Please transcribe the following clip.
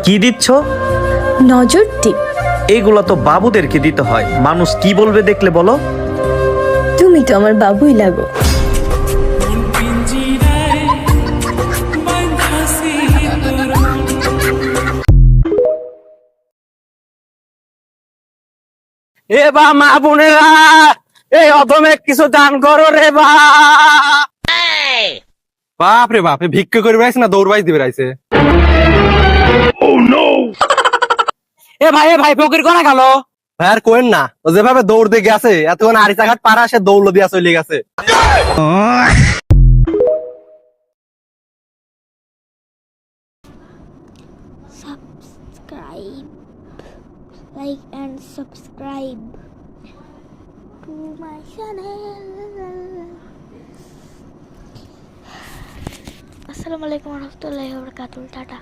কি দিচ্ছ? নজর টিপ। এগুলো তো বাবুদেরকে দিতে হয়, মানুষ কি বলবে দেখলে বলো। তুমি তো আমার বাবুই লাগো। এ বা মা বোনেরা, এই অধমে কিছু দান করো রে বা। বাপ রে বাপ, ভিক্ষা করে বেড়াইছে না দৌড় বাইশ দিয়ে বেড়াইছে? এ ভাই ফকির কোনা গেল? ভাই আর কোয়েন না, ও যেভাবে দৌড় দিয়ে গেছে এতক্ষণ আরিচাঘাট পাড়া সে দৌড় দিয়া চলে গেছে। Subscribe, like and subscribe to my channel. Assalamualaikum warahmatullahi wabarakatuh. Tata.